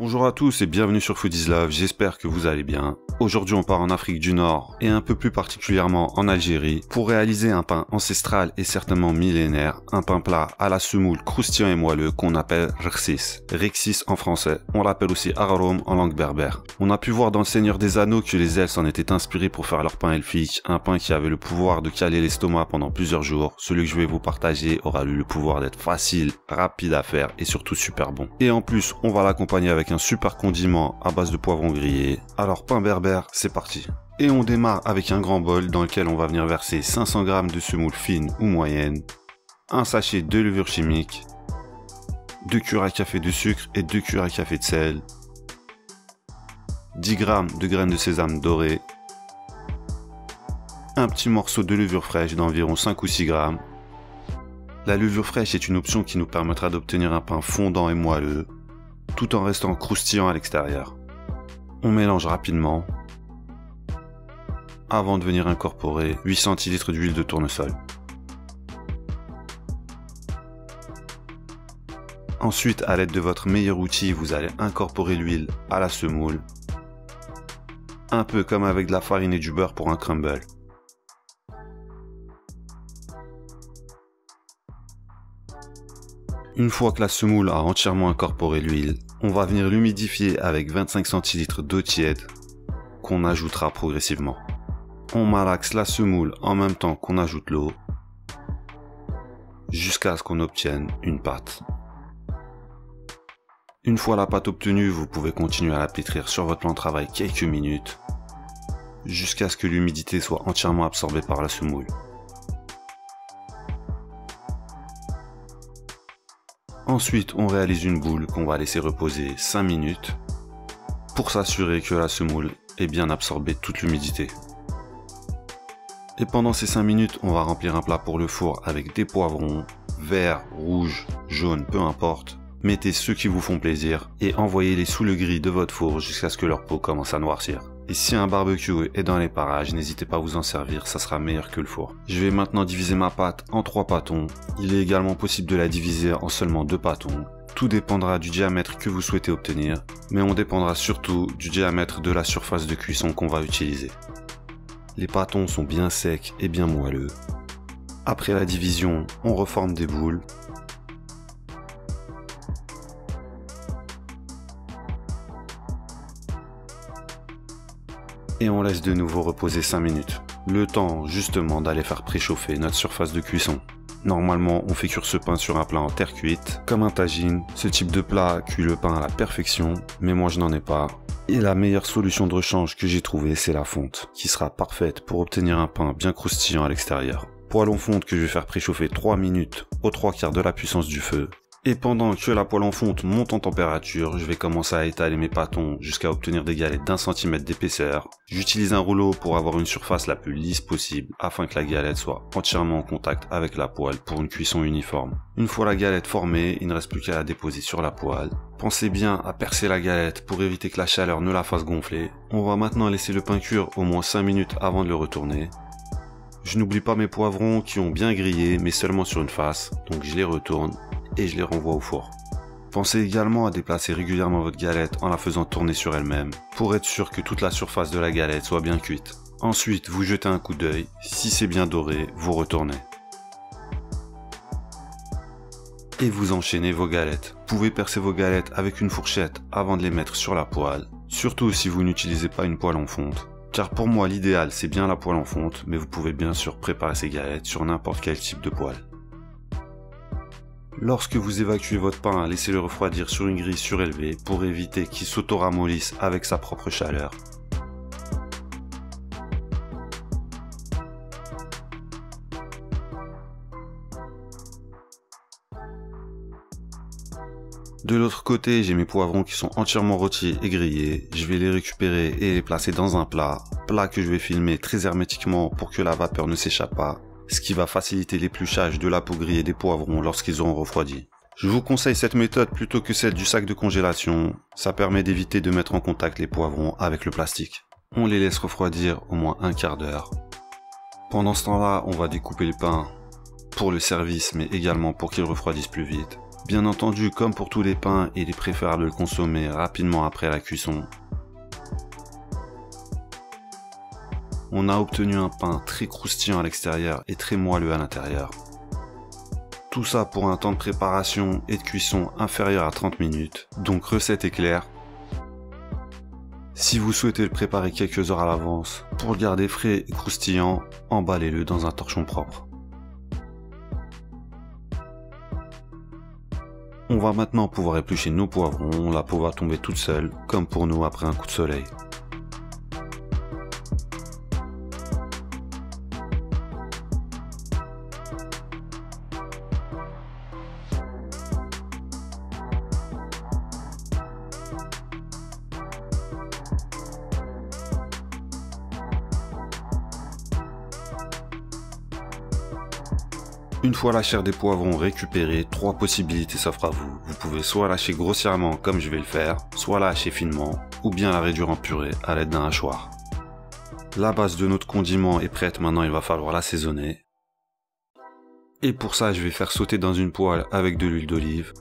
Bonjour à tous et bienvenue sur Food is Love, j'espère que vous allez bien. Aujourd'hui on part en Afrique du Nord et un peu plus particulièrement en Algérie pour réaliser un pain ancestral et certainement millénaire, un pain plat à la semoule croustillant et moelleux qu'on appelle rexis. Rexis en français, on l'appelle aussi agaroum en langue berbère. On a pu voir dans le Seigneur des Anneaux que les elfes s'en étaient inspirés pour faire leur pain elfique, un pain qui avait le pouvoir de caler l'estomac pendant plusieurs jours. Celui que je vais vous partager aura eu le pouvoir d'être facile, rapide à faire et surtout super bon. Et en plus, on va l'accompagner avec un super condiment à base de poivrons grillés. Alors pain berbère, c'est parti. Et on démarre avec un grand bol dans lequel on va venir verser 500 g de semoule fine ou moyenne, un sachet de levure chimique, 2 cuillères à café de sucre et 2 cuillères à café de sel, 10 g de graines de sésame dorées, un petit morceau de levure fraîche d'environ 5 ou 6 g. La levure fraîche est une option qui nous permettra d'obtenir un pain fondant et moelleux, tout en restant croustillant à l'extérieur. On mélange rapidement, avant de venir incorporer 8 cl d'huile de tournesol. Ensuite, à l'aide de votre meilleur outil, vous allez incorporer l'huile à la semoule, un peu comme avec de la farine et du beurre pour un crumble. Une fois que la semoule a entièrement incorporé l'huile, on va venir l'humidifier avec 25 cl d'eau tiède qu'on ajoutera progressivement. On malaxe la semoule en même temps qu'on ajoute l'eau jusqu'à ce qu'on obtienne une pâte. Une fois la pâte obtenue, vous pouvez continuer à la pétrir sur votre plan de travail quelques minutes jusqu'à ce que l'humidité soit entièrement absorbée par la semoule. Ensuite, on réalise une boule qu'on va laisser reposer 5 minutes pour s'assurer que la semoule ait bien absorbé toute l'humidité. Et pendant ces 5 minutes, on va remplir un plat pour le four avec des poivrons, verts, rouges, jaunes, peu importe. Mettez ceux qui vous font plaisir et envoyez-les sous le gris de votre four jusqu'à ce que leur peau commence à noircir. Et si un barbecue est dans les parages, n'hésitez pas à vous en servir, ça sera meilleur que le four. Je vais maintenant diviser ma pâte en 3 pâtons. Il est également possible de la diviser en seulement 2 pâtons. Tout dépendra du diamètre que vous souhaitez obtenir, mais on dépendra surtout du diamètre de la surface de cuisson qu'on va utiliser. Les pâtons sont bien secs et bien moelleux. Après la division, on reforme des boules. Et on laisse de nouveau reposer 5 minutes. Le temps justement d'aller faire préchauffer notre surface de cuisson. Normalement, on fait cuire ce pain sur un plat en terre cuite, comme un tagine. Ce type de plat cuit le pain à la perfection, mais moi je n'en ai pas. Et la meilleure solution de rechange que j'ai trouvée, c'est la fonte, qui sera parfaite pour obtenir un pain bien croustillant à l'extérieur. Poêle en fonte que je vais faire préchauffer 3 minutes aux 3/4 de la puissance du feu. Et pendant que la poêle en fonte monte en température, je vais commencer à étaler mes pâtons jusqu'à obtenir des galettes d'1 cm d'épaisseur. J'utilise un rouleau pour avoir une surface la plus lisse possible afin que la galette soit entièrement en contact avec la poêle pour une cuisson uniforme. Une fois la galette formée, il ne reste plus qu'à la déposer sur la poêle. Pensez bien à percer la galette pour éviter que la chaleur ne la fasse gonfler. On va maintenant laisser le pain cuire au moins 5 minutes avant de le retourner. Je n'oublie pas mes poivrons qui ont bien grillé mais seulement sur une face, donc je les retourne et je les renvoie au four. Pensez également à déplacer régulièrement votre galette en la faisant tourner sur elle-même pour être sûr que toute la surface de la galette soit bien cuite. Ensuite, vous jetez un coup d'œil, si c'est bien doré, vous retournez. Et vous enchaînez vos galettes. Vous pouvez percer vos galettes avec une fourchette avant de les mettre sur la poêle, surtout si vous n'utilisez pas une poêle en fonte. Car pour moi l'idéal c'est bien la poêle en fonte, mais vous pouvez bien sûr préparer ces galettes sur n'importe quel type de poêle. Lorsque vous évacuez votre pain, laissez-le refroidir sur une grille surélevée pour éviter qu'il s'auto-ramollisse avec sa propre chaleur. De l'autre côté, j'ai mes poivrons qui sont entièrement rôtis et grillés. Je vais les récupérer et les placer dans un plat que je vais filmer très hermétiquement pour que la vapeur ne s'échappe pas, ce qui va faciliter l'épluchage de la peau grillée des poivrons lorsqu'ils auront refroidi. Je vous conseille cette méthode plutôt que celle du sac de congélation, ça permet d'éviter de mettre en contact les poivrons avec le plastique. On les laisse refroidir au moins un quart d'heure. Pendant ce temps-là, on va découper le pain pour le service mais également pour qu'il refroidisse plus vite. Bien entendu, comme pour tous les pains, il est préférable de le consommer rapidement après la cuisson. On a obtenu un pain très croustillant à l'extérieur et très moelleux à l'intérieur. Tout ça pour un temps de préparation et de cuisson inférieur à 30 minutes, donc recette est claire. Si vous souhaitez le préparer quelques heures à l'avance, pour le garder frais et croustillant, emballez-le dans un torchon propre. On va maintenant pouvoir éplucher nos poivrons, la peau va tomber toute seule, comme pour nous après un coup de soleil. Une fois la chair des poivrons récupérée, 3 possibilités s'offrent à vous. Vous pouvez soit la hacher grossièrement comme je vais le faire, soit la hacher finement, ou bien la réduire en purée à l'aide d'un hachoir. La base de notre condiment est prête, maintenant il va falloir l'assaisonner. Et pour ça je vais faire sauter dans une poêle avec de l'huile d'olive,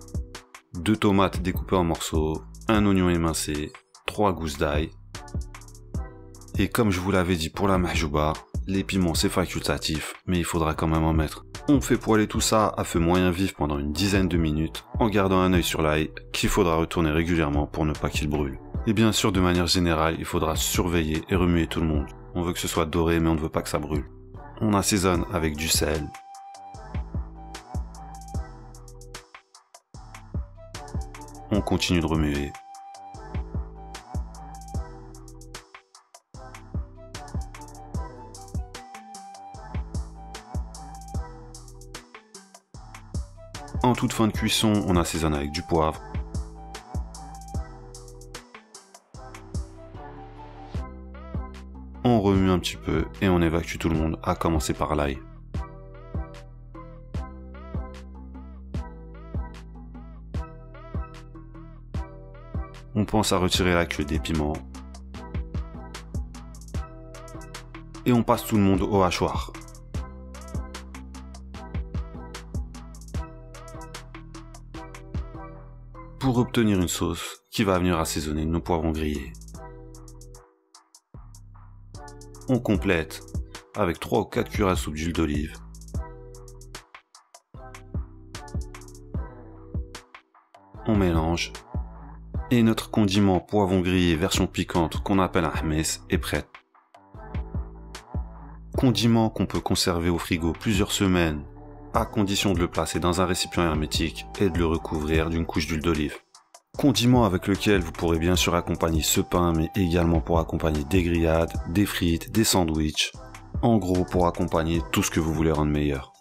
2 tomates découpées en morceaux, un oignon émincé, 3 gousses d'ail. Et comme je vous l'avais dit pour la mahjouba, les piments c'est facultatif, mais il faudra quand même en mettre. On fait poêler tout ça à feu moyen vif pendant une dizaine de minutes, en gardant un œil sur l'ail, qu'il faudra retourner régulièrement pour ne pas qu'il brûle. Et bien sûr, de manière générale, il faudra surveiller et remuer tout le monde. On veut que ce soit doré, mais on ne veut pas que ça brûle. On assaisonne avec du sel. On continue de remuer. En toute fin de cuisson, on assaisonne avec du poivre. On remue un petit peu et on évacue tout le monde, à commencer par l'ail. On pense à retirer la queue des piments. Et on passe tout le monde au hachoir. Pour obtenir une sauce qui va venir assaisonner nos poivrons grillés. On complète avec 3 ou 4 cuillères à soupe d'huile d'olive. On mélange. Et notre condiment poivron grillé version piquante qu'on appelle un ahmès est prêt. Condiment qu'on peut conserver au frigo plusieurs semaines, à condition de le placer dans un récipient hermétique et de le recouvrir d'une couche d'huile d'olive. Condiment avec lequel vous pourrez bien sûr accompagner ce pain, mais également pour accompagner des grillades, des frites, des sandwichs. En gros, pour accompagner tout ce que vous voulez rendre meilleur.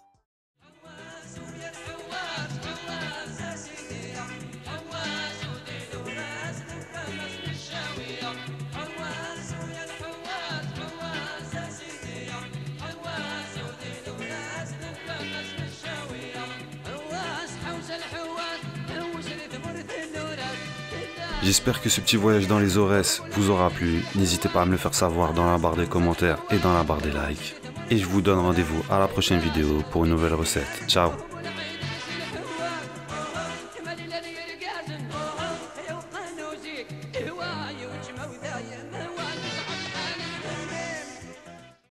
J'espère que ce petit voyage dans les Aurès vous aura plu. N'hésitez pas à me le faire savoir dans la barre des commentaires et dans la barre des likes. Et je vous donne rendez-vous à la prochaine vidéo pour une nouvelle recette. Ciao!